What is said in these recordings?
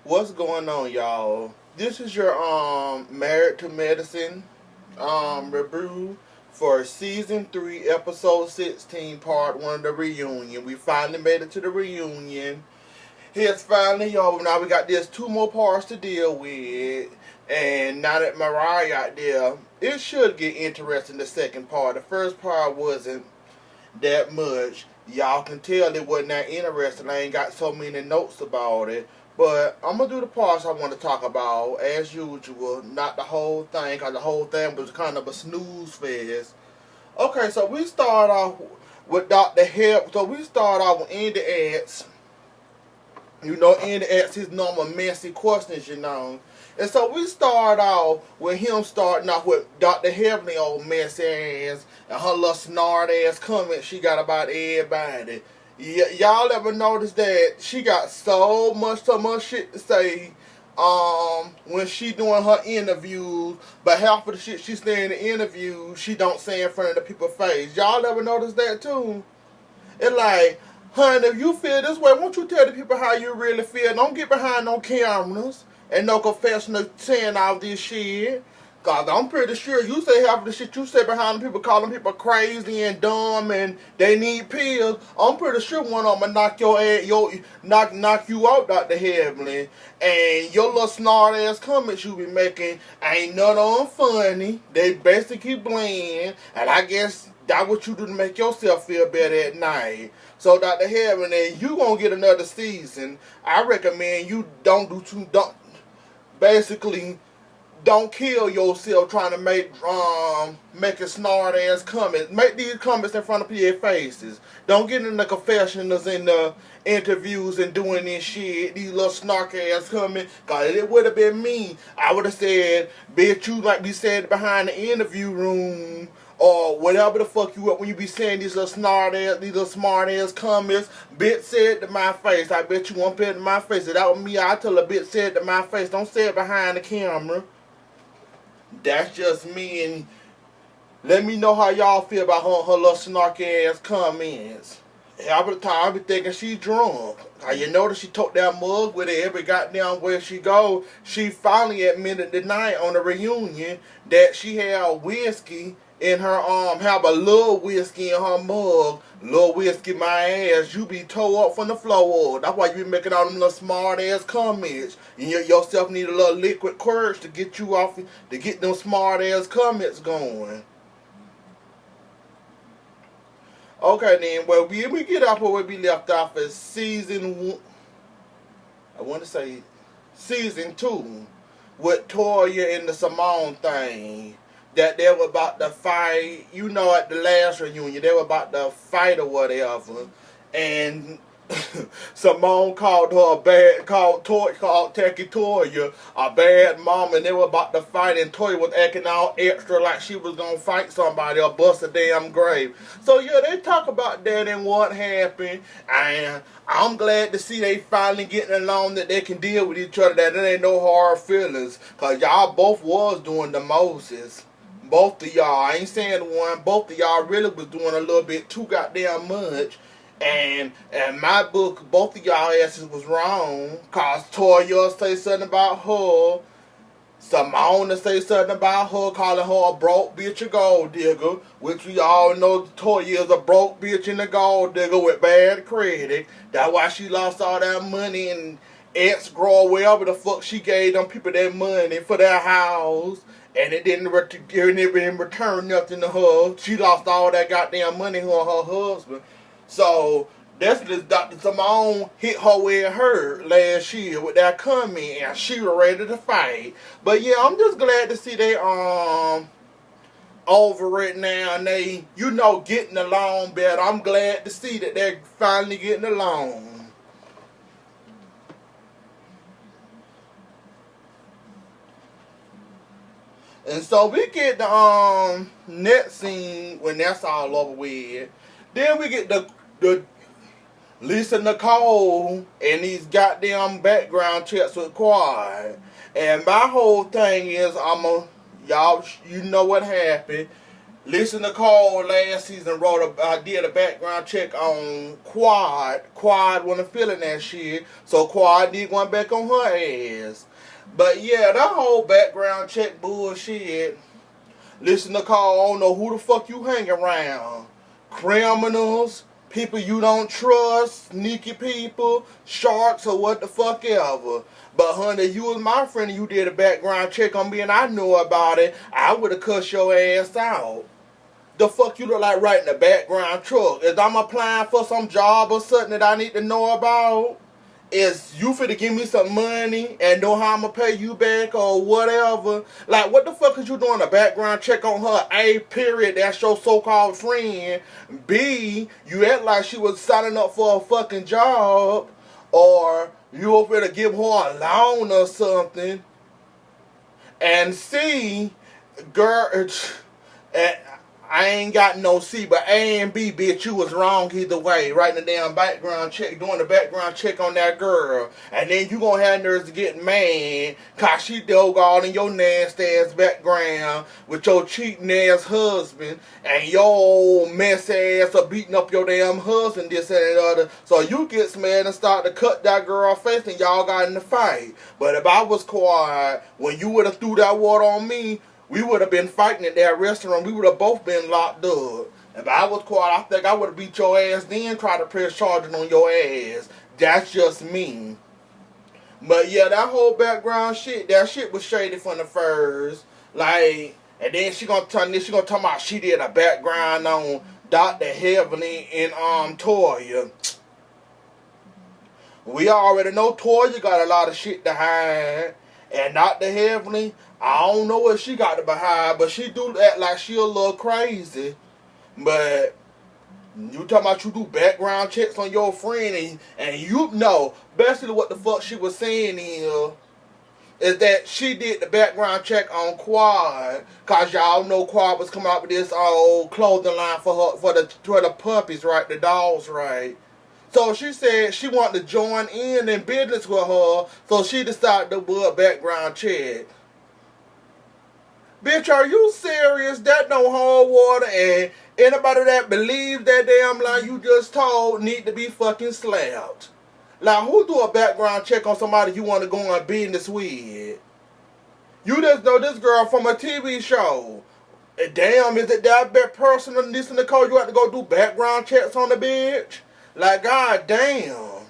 What's going on, y'all? This is your Married to Medicine review for season 3, episode 16, part 1 of the reunion. We finally made it to the reunion. It's finally over. Now we got this 2 more parts to deal with. And now that Mariah out there, it should get interesting the second part. The first part wasn't that much. Y'all can tell it wasn't that interesting. I ain't got so many notes about it. But I'm going to do the parts I want to talk about, as usual. Not the whole thing, because the whole thing was kind of a snooze fest. Okay, so we start off with Dr. Hep. So we start off with Andy asks. You know, Andy asks his normal messy questions, you know. And so we start off with him starting off with Dr. Heavenly old messy ass and her little snart ass comments she got about everybody. Y'all ever notice that she got so much shit to say when she doing her interviews, but half of the shit she say in the interview she don't say in front of the people's face. Y'all ever notice that too? It's like, honey, if you feel this way, won't you tell the people how you really feel? Don't get behind no cameras and no confessional saying all this shit. Cause I'm pretty sure you say half of the shit you say behind the people, calling people crazy and dumb and they need pills. I'm pretty sure one of them knock your ass, knock you out, Dr. Heavenly. And your little snart ass comments you be making ain't none of them funny. They basically bland, and I guess that's what you do to make yourself feel better at night. So Dr. Heavenly, you gonna get another season. I recommend you basically don't kill yourself trying to making snart ass comments. Make these comments in front of people's faces. Don't get in the confessionals and the interviews and doing this shit. These little snark ass comments. Cause it would have been me. I would have said, bitch, you like be said behind the interview room. Or whatever the fuck you up when you be saying these little these little smart ass comments. Bitch said to my face. I bet you won't put it to my face. If that was me, I tell a bitch said to my face. Don't say it behind the camera. That's just me, and let me know how y'all feel about her little snarky ass comments. Half the time I be thinking she drunk. You notice she took that mug with her every goddamn where she go. She finally admitted tonight on the reunion that she had whiskey in her have a little whiskey in her mug. Little whiskey my ass, you be tore up from the floor. That's why you be making all them little smart ass comments. And you yourself need a little liquid courage to get you off, to get them smart ass comments going. Okay then, well we get off where we left off as season 1. I want to say season 2 with Toya and the Simone thing. That they were about to fight, you know, at the last reunion, they were about to fight or whatever. And Simone called Tacky Toya a bad mom, and they were about to fight, and Toya was acting all extra like she was gonna fight somebody or bust a damn grave. So yeah, they talk about that and what happened, and I'm glad to see they finally getting along, that they can deal with each other, that there ain't no hard feelings, cause y'all both was doing the Moses. Both of y'all, I ain't saying one, both of y'all really was doing a little bit too goddamn much. And in my book, both of y'all asses was wrong. Cause Toya say something about her. Simone say something about her, calling her a broke bitch, a gold digger. Which we all know Toya is a broke bitch and a gold digger with bad credit. That's why she lost all that money and escrow, wherever the fuck she gave them people that money for their house. And it didn't return nothing to her. She lost all that goddamn money to her husband. So that's just Dr. Simone hit her where it hurt last year with that comment, and she was ready to fight. But yeah, I'm just glad to see they over it now, and they, you know, getting along better. I'm glad to see that they're finally getting along. And so we get the next scene when that's all over with. Then we get the Lisa Nicole and these goddamn background checks with Quad. And my whole thing is y'all, you know what happened. Listen to Cole last season did a background check on Quad. Quad wasn't feeling that shit, so Quad did one back on her ass. But yeah, that whole background check bullshit. Listen to Cole, I don't know who the fuck you hang around. Criminals, people you don't trust, sneaky people, sharks, or what the fuck ever. But honey, you was my friend and you did a background check on me and I knew about it, I would have cussed your ass out. The fuck you look like right in the background truck? Is I'm applying for some job or something that I need to know about? Is you finna give me some money and know how I'm gonna pay you back or whatever? Like, what the fuck is you doing a background check on her? A, period, that's your so-called friend. B, you act like she was signing up for a fucking job. Or you were finna give her a loan or something. And C, girl... I ain't got no C, but A and B, bitch, you was wrong either way. Writing the damn background check, doing the background check on that girl. And then you gonna have nerves to get mad, cause she dug all in your nasty ass background with your cheating ass husband, and your old mess ass of beating up your damn husband, this and that other. So you get mad and start to cut that girl face and y'all got in the fight. But if I was quiet, when you would have threw that water on me, we would have been fighting at that restaurant. We would have both been locked up. If I was quiet, I think I would have beat your ass then try to press charges on your ass. That's just me. But yeah, that whole background shit, that shit was shady from the first. Like, and then she gonna talk about she did a background on Dr. Heavenly and Toya. We already know Toya got a lot of shit to hide. And Dr. Heavenly, I don't know what she got to behind, but she do act like she a little crazy. But you talking about you do background checks on your friend, and you know, basically what the fuck she was saying is that she did the background check on Quad, cause y'all know Quad was coming out with this old clothing line for the puppies, right? The dogs, right? So she said she wanted to join in business with her, so she decided to do a background check. Bitch, are you serious? That don't hold water, and anybody that believes that damn lie you just told need to be fucking slapped. Like, who do a background check on somebody you want to go on business with? You just know this girl from a TV show. And damn, is it that bad person to listen to call you have to go do background checks on the bitch? Like, god damn.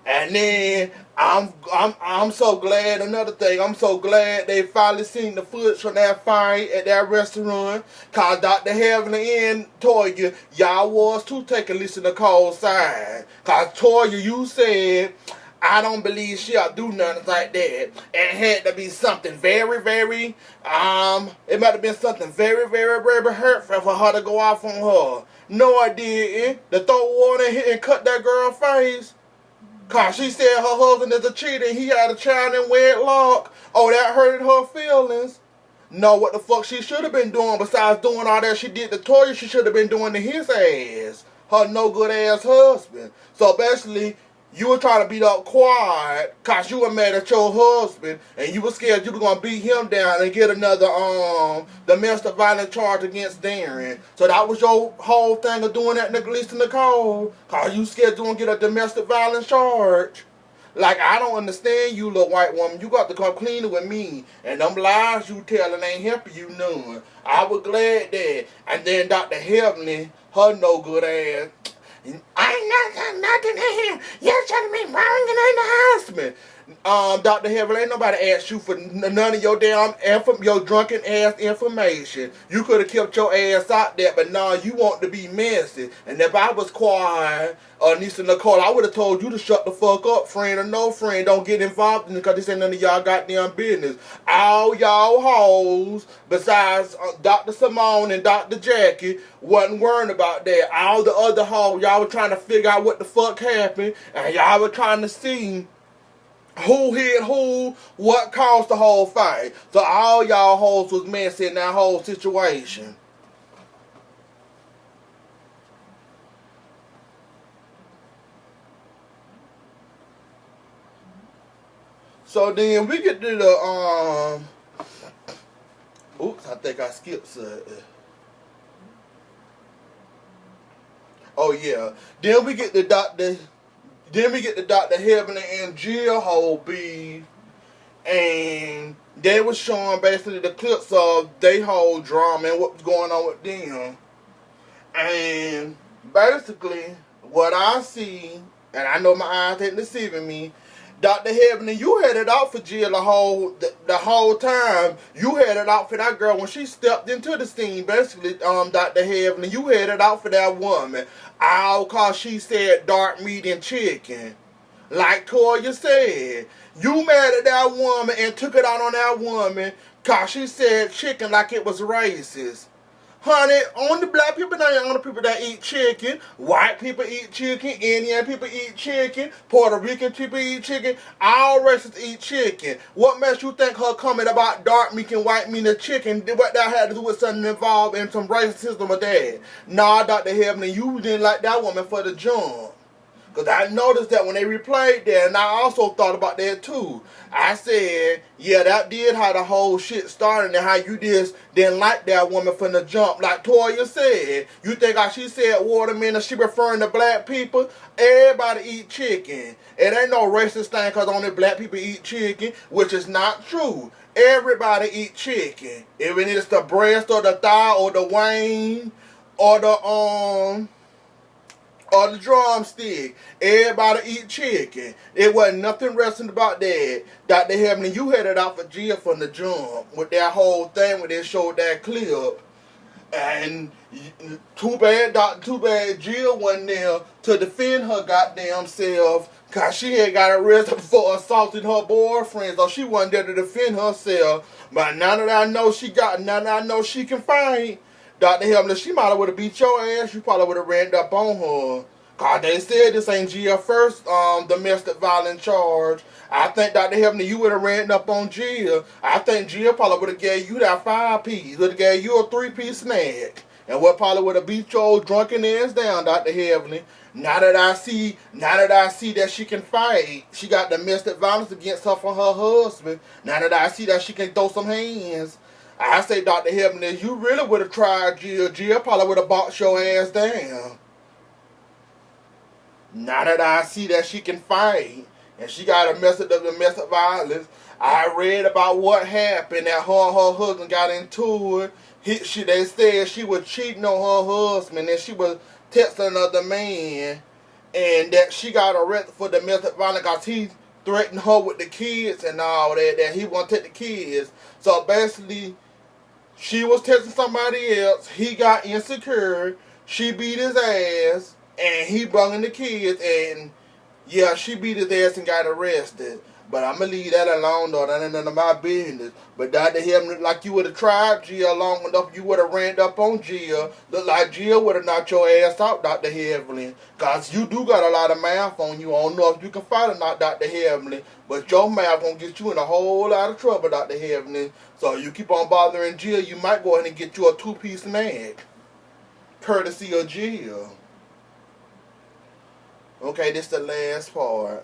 And then I'm so glad, another thing, I'm so glad they finally seen the footage from that fight at that restaurant. Cause Dr. Heavenly and Toya, y'all was too taking listen to Cole's side. Cause Toya, you said, I don't believe she'll do nothing like that. And it had to be something very, very, it might have been something very, very, very hurtful for her to go off on her. No, I didn't. To throw water in here and cut that girl's face. Cause she said her husband is a cheater and he had a child in wedlock. Oh, that hurted her feelings. No, what the fuck she should have been doing besides doing all that she did to Toya, she should have been doing to his ass. Her no good ass husband. So basically, you were trying to beat up Quad cause you were mad at your husband and you were scared you were gonna beat him down and get another domestic violence charge against Darren. So that was your whole thing of doing that, Lisa Nicole, cause you scared you gonna get a domestic violence charge. Like, I don't understand you, little white woman. You got to come cleaner with me. And them lies you telling ain't helping you none. I was glad that. And then Dr. Heavenly, her no good ass, I ain't nothing to him. You're telling me wrong and in the husband. Dr. Heavenly, ain't nobody asked you for none of your damn your drunken ass information. You could have kept your ass out there, but nah, you want to be messy. And if I was quiet, Nisa Nicole, I would have told you to shut the fuck up, friend or no friend. Don't get involved in it because this ain't none of y'all goddamn business. All y'all hoes, besides Dr. Simone and Dr. Jackie, wasn't worrying about that. All the other hoes, y'all were trying to figure out what the fuck happened, and y'all were trying to see who hit who, what caused the whole fight. So all y'all hoes was messy in that whole situation. So then we get to the oops, I think I skipped something. Oh yeah. Then we get the Dr. Then we get the Dr. Heavenly and Jill whole beef, and they was showing basically the clips of they whole drama and what was going on with them. And basically, what I see, and I know my eyes ain't deceiving me, Dr. Heavenly, you had it out for Jill the whole time. You had it out for that girl when she stepped into the scene. Basically, Dr. Heavenly, you had it out for that woman. All cause she said dark meat and chicken. Like Toya said, you mad at that woman and took it out on that woman cause she said chicken like it was racist. Honey, only black people, not the only people that eat chicken. White people eat chicken. Indian people eat chicken. Puerto Rican people eat chicken. All races eat chicken. What makes you think her comment about dark meat and white meat and chicken, what that had to do with something involved in some racism or that? Nah, Dr. Heavenly, you didn't like that woman for the jump. Because I noticed that when they replayed that, and I also thought about that too. I said, yeah, that did how the whole shit started and how you just didn't like that woman from the jump. Like Toya said, you think how she said watermelon, she referring to black people? Everybody eat chicken. It ain't no racist thing because only black people eat chicken, which is not true. Everybody eat chicken. Even if it's the breast or the thigh or the wing or the drumstick. Everybody eat chicken. It wasn't nothing wrestling about that. Dr. Heavenly, you had it out for Jill from the jump with that whole thing when they showed that clip. And too bad Jill wasn't there to defend her goddamn self because she had got arrested for assaulting her boyfriend. So she wasn't there to defend herself. But now that I know she can fight, Dr. Heavenly, she might have would have beat your ass. You probably would have ran up on her. Cause they said this ain't Jill first domestic violence charge. I think Dr. Heavenly, you would have ran up on Jill. I think Jill probably would have gave you that 5-piece. Would have gave you a 3-piece snack. And what probably would have beat your drunken ass down, Dr. Heavenly. Now that I see that she can fight, she got domestic violence against her from her husband. Now that I see that she can throw some hands, I say, Dr. Heavenly, you really would have tried Jill. Jill probably would have boxed your ass down. Now that I see that she can fight, and she got a message of domestic violence, I read about what happened, that her and her husband got into it. They said she was cheating on her husband, and she was texting another man, and that she got arrested for domestic violence because he threatened her with the kids and all that he won't take the kids. So basically, she was texting somebody else. He got insecure. She beat his ass. And he brought in the kids. And yeah, she beat his ass and got arrested. But I'm going to leave that alone, though. That ain't none of my business. But Dr. Heavenly, like you would have tried Jill long enough, you would have ran up on Jill. Look like Jill would have knocked your ass out, Dr. Heavenly. Because you do got a lot of mouth on you. I don't know if you can fight or not, Dr. Heavenly. But your mouth going to get you in a whole lot of trouble, Dr. Heavenly. So you keep on bothering Jill, you might go ahead and get you a 2-piece snack. Courtesy of Jill. Okay, this the last part.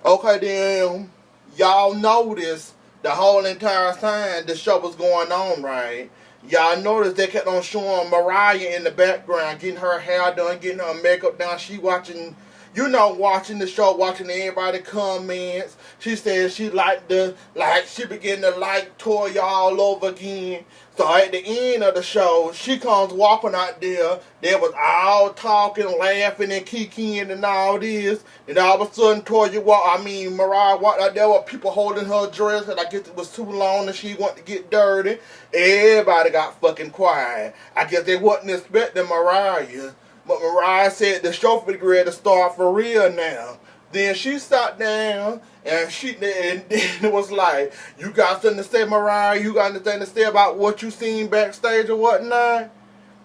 Okay, then. Y'all noticed the whole entire time the show was going on, right? Y'all noticed they kept on showing Mariah in the background, getting her hair done, getting her makeup done. She watching, watching the show, watching everybody comments. She said she she began to like Toya all over again. So at the end of the show, she comes walking out there. They was all talking, laughing, and kikiing and all this. And all of a sudden, Mariah walked out there with people holding her dress. And I guess it was too long and she wanted to get dirty. Everybody got fucking quiet. I guess they wasn't expecting Mariah. But Mariah said the show for the ready to start for real now. Then she sat down and then it was like, you got something to say, Mariah? You got anything to say about what you seen backstage or whatnot?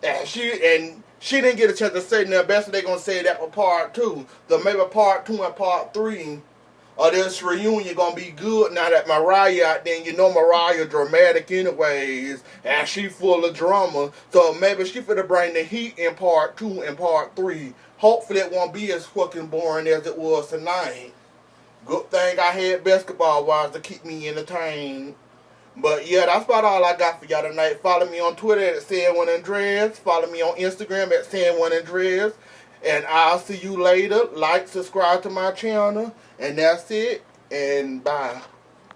And she didn't get a chance to say nothing. Best they gonna say that for part 2. So maybe part 2 and part 3 of this reunion gonna be good now that Mariah out there. Mariah dramatic anyways, and she full of drama. So maybe she finna bring the heat in part 2 and part 3. Hopefully it won't be as fucking boring as it was tonight. Good thing I had basketball wise to keep me entertained. But yeah, that's about all I got for y'all tonight. Follow me on Twitter at San1Andreas. Follow me on Instagram at San1Andreas. And I'll see you later. Like, subscribe to my channel. And that's it. And bye.